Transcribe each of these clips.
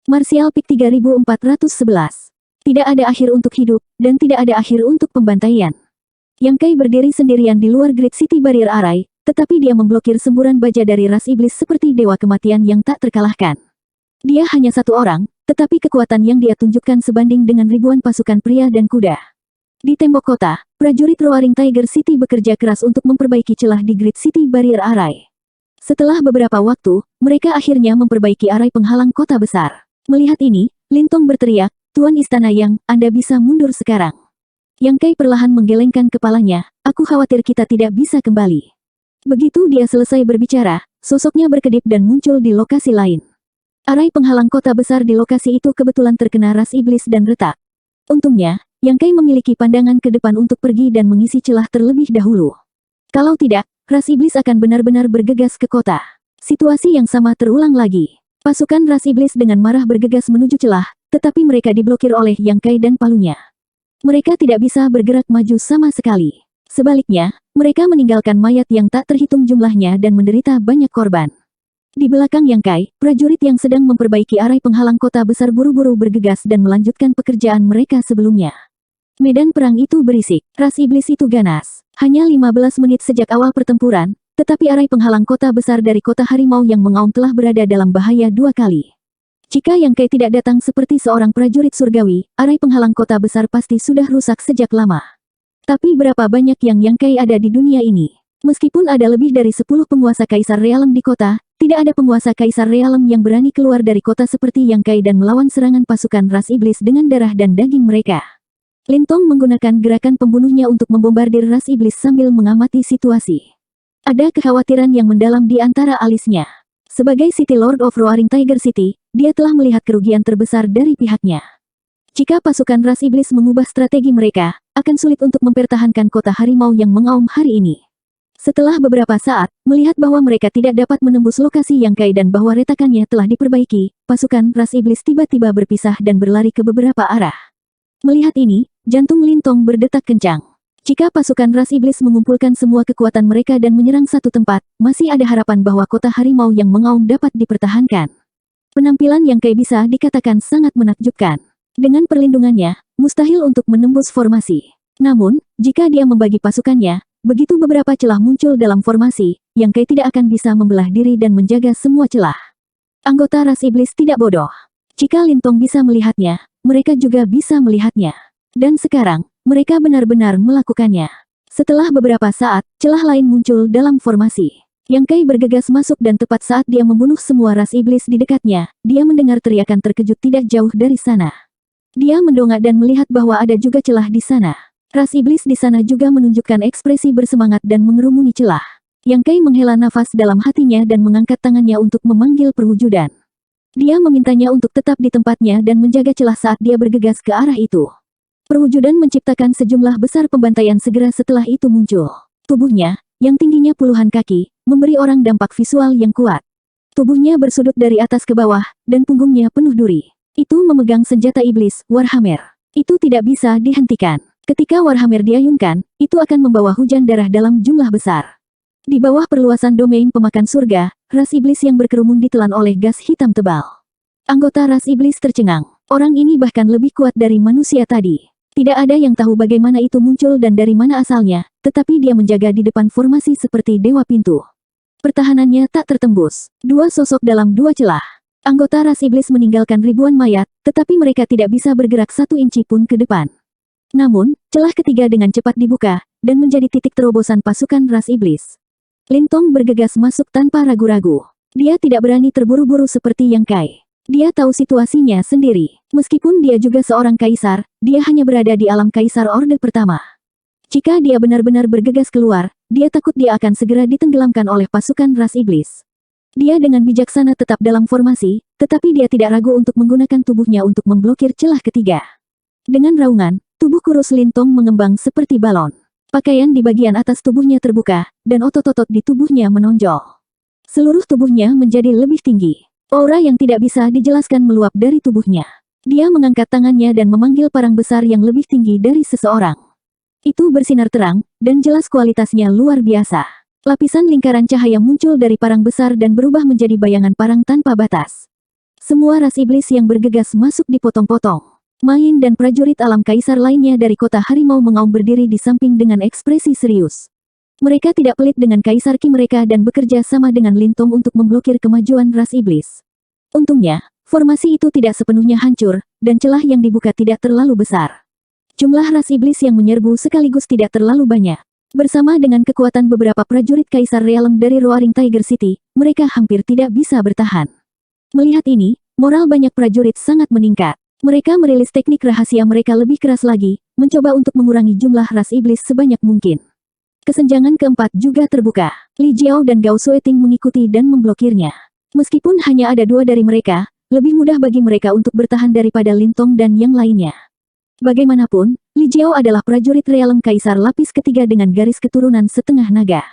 Martial Peak 3411. Tidak ada akhir untuk hidup, dan tidak ada akhir untuk pembantaian. Yang Kai berdiri sendirian di luar Great City Barrier Array, tetapi dia memblokir semburan baja dari ras iblis seperti dewa kematian yang tak terkalahkan. Dia hanya satu orang, tetapi kekuatan yang dia tunjukkan sebanding dengan ribuan pasukan pria dan kuda. Di tembok kota, prajurit Roaring Tiger City bekerja keras untuk memperbaiki celah di Great City Barrier Array. Setelah beberapa waktu, mereka akhirnya memperbaiki arai penghalang kota besar. Melihat ini, Lintong berteriak, "Tuan Istana Yang, Anda bisa mundur sekarang." Yang Kai perlahan menggelengkan kepalanya, "Aku khawatir kita tidak bisa kembali." Begitu dia selesai berbicara, sosoknya berkedip dan muncul di lokasi lain. Arai penghalang kota besar di lokasi itu kebetulan terkena ras iblis dan retak. Untungnya, Yang Kai memiliki pandangan ke depan untuk pergi dan mengisi celah terlebih dahulu. Kalau tidak, ras iblis akan benar-benar bergegas ke kota. Situasi yang sama terulang lagi. Pasukan ras iblis dengan marah bergegas menuju celah, tetapi mereka diblokir oleh Yang Kai dan palunya. Mereka tidak bisa bergerak maju sama sekali. Sebaliknya, mereka meninggalkan mayat yang tak terhitung jumlahnya dan menderita banyak korban. Di belakang Yang Kai, prajurit yang sedang memperbaiki arai penghalang kota besar buru-buru bergegas dan melanjutkan pekerjaan mereka sebelumnya. Medan perang itu berisik, ras iblis itu ganas. Hanya 15 menit sejak awal pertempuran, tetapi arai penghalang kota besar dari kota harimau yang mengaum telah berada dalam bahaya 2 kali. Jika Yang Kai tidak datang seperti seorang prajurit surgawi, arai penghalang kota besar pasti sudah rusak sejak lama. Tapi berapa banyak Yang Kai ada di dunia ini? Meskipun ada lebih dari 10 penguasa Kaisar Realem di kota, tidak ada penguasa Kaisar Realem yang berani keluar dari kota seperti Yang Kai dan melawan serangan pasukan ras iblis dengan darah dan daging mereka. Lintong menggunakan gerakan pembunuhnya untuk membombardir ras iblis sambil mengamati situasi. Ada kekhawatiran yang mendalam di antara alisnya. Sebagai City Lord of Roaring Tiger City, dia telah melihat kerugian terbesar dari pihaknya. Jika pasukan ras iblis mengubah strategi mereka, akan sulit untuk mempertahankan kota harimau yang mengaum hari ini. Setelah beberapa saat, melihat bahwa mereka tidak dapat menembus lokasi Yang Kai dan bahwa retakannya telah diperbaiki, pasukan ras iblis tiba-tiba berpisah dan berlari ke beberapa arah. Melihat ini, jantung Lintong berdetak kencang. Jika pasukan ras iblis mengumpulkan semua kekuatan mereka dan menyerang satu tempat, masih ada harapan bahwa kota harimau yang mengaum dapat dipertahankan. Penampilan Yang Kai bisa dikatakan sangat menakjubkan. Dengan perlindungannya, mustahil untuk menembus formasi. Namun, jika dia membagi pasukannya, begitu beberapa celah muncul dalam formasi, Yang Kai tidak akan bisa membelah diri dan menjaga semua celah. Anggota ras iblis tidak bodoh. Jika Lintong bisa melihatnya, mereka juga bisa melihatnya. Dan sekarang, mereka benar-benar melakukannya. Setelah beberapa saat, celah lain muncul dalam formasi. Yang Kai bergegas masuk dan tepat saat dia membunuh semua ras iblis di dekatnya, dia mendengar teriakan terkejut tidak jauh dari sana. Dia mendongak dan melihat bahwa ada juga celah di sana. Ras iblis di sana juga menunjukkan ekspresi bersemangat dan mengerumuni celah. Yang Kai menghela nafas dalam hatinya dan mengangkat tangannya untuk memanggil perwujudan. Dia memintanya untuk tetap di tempatnya dan menjaga celah saat dia bergegas ke arah itu. Perwujudan menciptakan sejumlah besar pembantaian segera setelah itu muncul. Tubuhnya, yang tingginya puluhan kaki, memberi orang dampak visual yang kuat. Tubuhnya bersudut dari atas ke bawah, dan punggungnya penuh duri. Itu memegang senjata iblis, Warhammer. Itu tidak bisa dihentikan. Ketika Warhammer diayunkan, itu akan membawa hujan darah dalam jumlah besar. Di bawah perluasan domain pemakan surga, ras iblis yang berkerumun ditelan oleh gas hitam tebal. Anggota ras iblis tercengang. Orang ini bahkan lebih kuat dari manusia tadi. Tidak ada yang tahu bagaimana itu muncul dan dari mana asalnya, tetapi dia menjaga di depan formasi seperti dewa pintu. Pertahanannya tak tertembus. Dua sosok dalam dua celah. Anggota ras iblis meninggalkan ribuan mayat, tetapi mereka tidak bisa bergerak 1 inci pun ke depan. Namun, celah ketiga dengan cepat dibuka, dan menjadi titik terobosan pasukan ras iblis. Lintong bergegas masuk tanpa ragu-ragu. Dia tidak berani terburu-buru seperti Yang Kai. Dia tahu situasinya sendiri. Meskipun dia juga seorang kaisar, dia hanya berada di alam kaisar Orde Pertama. Jika dia benar-benar bergegas keluar, dia takut dia akan segera ditenggelamkan oleh pasukan ras iblis. Dia dengan bijaksana tetap dalam formasi, tetapi dia tidak ragu untuk menggunakan tubuhnya untuk memblokir celah ketiga. Dengan raungan, tubuh kurus Lintong mengembang seperti balon. Pakaian di bagian atas tubuhnya terbuka, dan otot-otot di tubuhnya menonjol. Seluruh tubuhnya menjadi lebih tinggi. Aura yang tidak bisa dijelaskan meluap dari tubuhnya. Dia mengangkat tangannya dan memanggil parang besar yang lebih tinggi dari seseorang. Itu bersinar terang, dan jelas kualitasnya luar biasa. Lapisan lingkaran cahaya muncul dari parang besar dan berubah menjadi bayangan parang tanpa batas. Semua ras iblis yang bergegas masuk dipotong-potong. Main dan prajurit alam kaisar lainnya dari kota harimau mengaum berdiri di samping dengan ekspresi serius. Mereka tidak pelit dengan kaisar Qi mereka dan bekerja sama dengan Lintong untuk memblokir kemajuan ras iblis. Untungnya, formasi itu tidak sepenuhnya hancur, dan celah yang dibuka tidak terlalu besar. Jumlah ras iblis yang menyerbu sekaligus tidak terlalu banyak. Bersama dengan kekuatan beberapa prajurit Kaisar Realm dari Roaring Tiger City, mereka hampir tidak bisa bertahan. Melihat ini, moral banyak prajurit sangat meningkat. Mereka merilis teknik rahasia mereka lebih keras lagi, mencoba untuk mengurangi jumlah ras iblis sebanyak mungkin. Kesenjangan keempat juga terbuka. Li Jiao dan Gao Sueting mengikuti dan memblokirnya. Meskipun hanya ada dua dari mereka, lebih mudah bagi mereka untuk bertahan daripada Lintong dan yang lainnya. Bagaimanapun, Li Jiao adalah prajurit Realm Kaisar lapis ketiga dengan garis keturunan setengah naga.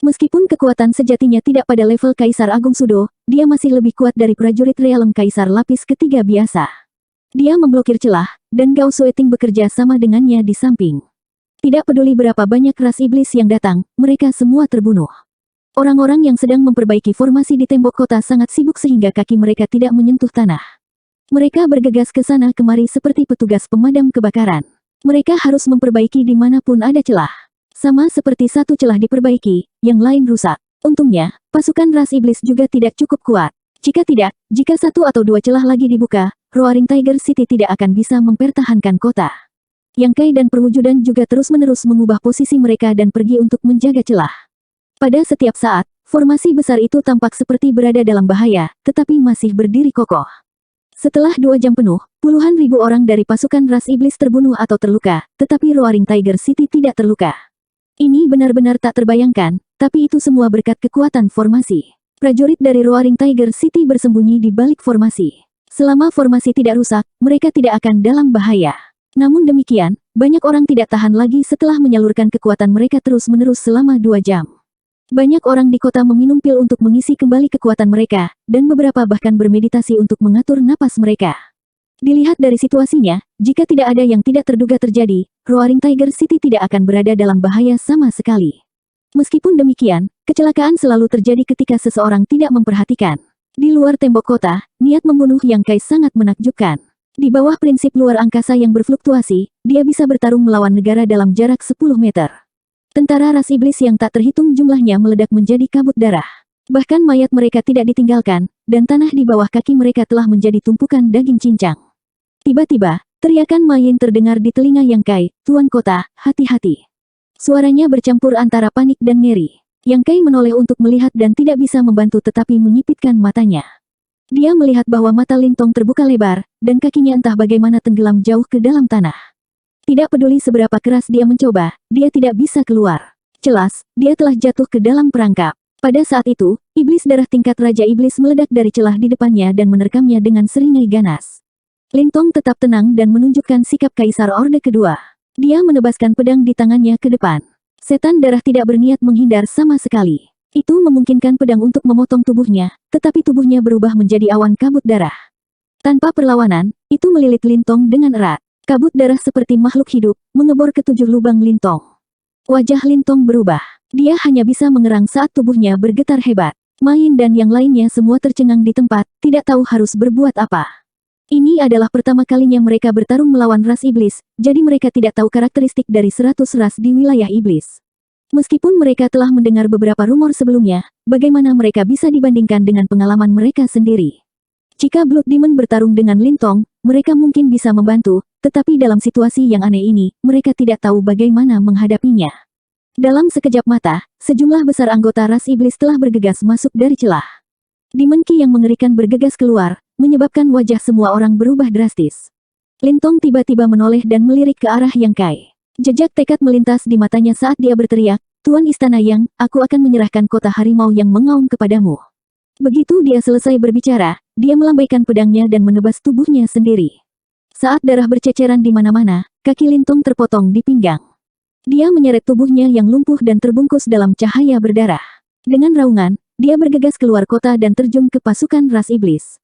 Meskipun kekuatan sejatinya tidak pada level Kaisar Agung Sudo, dia masih lebih kuat dari prajurit Realm Kaisar lapis ketiga biasa. Dia memblokir celah, dan Gao Sueting bekerja sama dengannya di samping. Tidak peduli berapa banyak ras iblis yang datang, mereka semua terbunuh. Orang-orang yang sedang memperbaiki formasi di tembok kota sangat sibuk sehingga kaki mereka tidak menyentuh tanah. Mereka bergegas ke sana kemari seperti petugas pemadam kebakaran. Mereka harus memperbaiki dimanapun ada celah. Sama seperti satu celah diperbaiki, yang lain rusak. Untungnya, pasukan ras iblis juga tidak cukup kuat. Jika satu atau dua celah lagi dibuka, Roaring Tiger City tidak akan bisa mempertahankan kota. Yang Kai dan perwujudan juga terus-menerus mengubah posisi mereka dan pergi untuk menjaga celah. Pada setiap saat, formasi besar itu tampak seperti berada dalam bahaya, tetapi masih berdiri kokoh. Setelah 2 jam penuh, puluhan ribu orang dari pasukan ras iblis terbunuh atau terluka, tetapi Roaring Tiger City tidak terluka. Ini benar-benar tak terbayangkan, tapi itu semua berkat kekuatan formasi. Prajurit dari Roaring Tiger City bersembunyi di balik formasi. Selama formasi tidak rusak, mereka tidak akan dalam bahaya. Namun demikian, banyak orang tidak tahan lagi setelah menyalurkan kekuatan mereka terus-menerus selama 2 jam. Banyak orang di kota meminum pil untuk mengisi kembali kekuatan mereka, dan beberapa bahkan bermeditasi untuk mengatur napas mereka. Dilihat dari situasinya, jika tidak ada yang tidak terduga terjadi, Roaring Tiger City tidak akan berada dalam bahaya sama sekali. Meskipun demikian, kecelakaan selalu terjadi ketika seseorang tidak memperhatikan. Di luar tembok kota, niat membunuh Yang Kai sangat menakjubkan. Di bawah prinsip luar angkasa yang berfluktuasi, dia bisa bertarung melawan negara dalam jarak 10 meter. Tentara ras iblis yang tak terhitung jumlahnya meledak menjadi kabut darah. Bahkan mayat mereka tidak ditinggalkan, dan tanah di bawah kaki mereka telah menjadi tumpukan daging cincang. Tiba-tiba, teriakan Mayin terdengar di telinga Yang Kai, "Tuan kota, hati-hati." Suaranya bercampur antara panik dan ngeri. Yang Kai menoleh untuk melihat dan tidak bisa membantu tetapi menyipitkan matanya. Dia melihat bahwa mata Lintong terbuka lebar, dan kakinya entah bagaimana tenggelam jauh ke dalam tanah. Tidak peduli seberapa keras dia mencoba, dia tidak bisa keluar. Jelas, dia telah jatuh ke dalam perangkap. Pada saat itu, iblis darah tingkat Raja Iblis meledak dari celah di depannya dan menerkamnya dengan seringai ganas. Lintong tetap tenang dan menunjukkan sikap Kaisar Orde Kedua. Dia menebaskan pedang di tangannya ke depan. Setan darah tidak berniat menghindar sama sekali. Itu memungkinkan pedang untuk memotong tubuhnya, tetapi tubuhnya berubah menjadi awan kabut darah. Tanpa perlawanan, itu melilit Lintong dengan erat. Kabut darah seperti makhluk hidup, mengebor ke 7 lubang Lintong. Wajah Lintong berubah. Dia hanya bisa mengerang saat tubuhnya bergetar hebat. Main dan yang lainnya semua tercengang di tempat, tidak tahu harus berbuat apa. Ini adalah pertama kalinya mereka bertarung melawan ras iblis, jadi mereka tidak tahu karakteristik dari 100 ras di wilayah iblis. Meskipun mereka telah mendengar beberapa rumor sebelumnya, bagaimana mereka bisa dibandingkan dengan pengalaman mereka sendiri? Jika Blood Demon bertarung dengan Lintong, mereka mungkin bisa membantu, tetapi dalam situasi yang aneh ini, mereka tidak tahu bagaimana menghadapinya. Dalam sekejap mata, sejumlah besar anggota ras iblis telah bergegas masuk dari celah. Demon Ki yang mengerikan bergegas keluar, menyebabkan wajah semua orang berubah drastis. Lintong tiba-tiba menoleh dan melirik ke arah Yang Kai. Jejak tekad melintas di matanya saat dia berteriak, "Tuan Istana Yang, aku akan menyerahkan kota harimau yang mengaum kepadamu." Begitu dia selesai berbicara, dia melambaikan pedangnya dan menebas tubuhnya sendiri. Saat darah berceceran di mana-mana, kaki Lintong terpotong di pinggang. Dia menyeret tubuhnya yang lumpuh dan terbungkus dalam cahaya berdarah. Dengan raungan, dia bergegas keluar kota dan terjun ke pasukan ras iblis.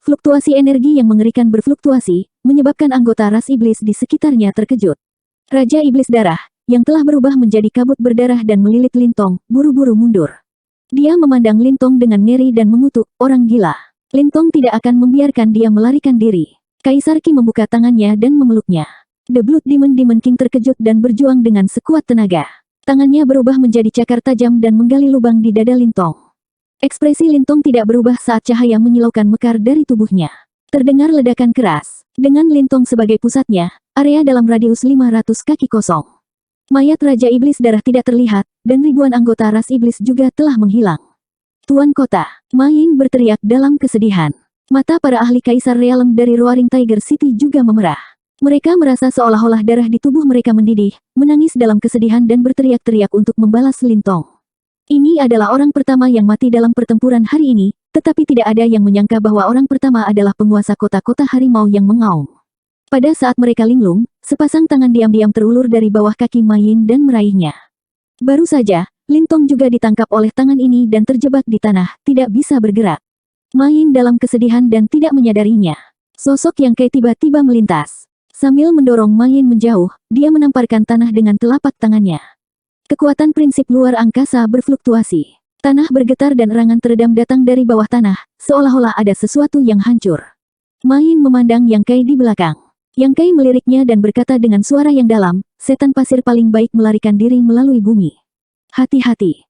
Fluktuasi energi yang mengerikan berfluktuasi, menyebabkan anggota ras iblis di sekitarnya terkejut. Raja Iblis Darah, yang telah berubah menjadi kabut berdarah dan melilit Lintong, buru-buru mundur. Dia memandang Lintong dengan ngeri dan mengutuk, "Orang gila. Lintong tidak akan membiarkan dia melarikan diri. Kaisar Qi membuka tangannya dan memeluknya. The Blood Demon King terkejut dan berjuang dengan sekuat tenaga. Tangannya berubah menjadi cakar tajam dan menggali lubang di dada Lintong. Ekspresi Lintong tidak berubah saat cahaya menyilaukan mekar dari tubuhnya. Terdengar ledakan keras. Dengan Lintong sebagai pusatnya, area dalam radius 500 kaki kosong. Mayat Raja Iblis Darah tidak terlihat, dan ribuan anggota ras iblis juga telah menghilang. Tuan Kota, Ma Ying berteriak dalam kesedihan. Mata para ahli Kaisar Realm dari Roaring Tiger City juga memerah. Mereka merasa seolah-olah darah di tubuh mereka mendidih, menangis dalam kesedihan dan berteriak-teriak untuk membalas Lintong. Ini adalah orang pertama yang mati dalam pertempuran hari ini, tetapi tidak ada yang menyangka bahwa orang pertama adalah penguasa kota-kota harimau yang mengaum. Pada saat mereka linglung, sepasang tangan diam-diam terulur dari bawah kaki Ma Ying dan meraihnya. Baru saja, Lintong juga ditangkap oleh tangan ini dan terjebak di tanah, tidak bisa bergerak. Ma Ying dalam kesedihan dan tidak menyadarinya. Sosok Yang Kai tiba-tiba melintas. Sambil mendorong Ma Ying menjauh, dia menamparkan tanah dengan telapak tangannya. Kekuatan prinsip luar angkasa berfluktuasi. Tanah bergetar dan erangan teredam datang dari bawah tanah, seolah-olah ada sesuatu yang hancur. Ma Ying memandang Yang Kai di belakang. Yang Kai meliriknya dan berkata dengan suara yang dalam, setan pasir paling baik melarikan diri melalui bumi. Hati-hati.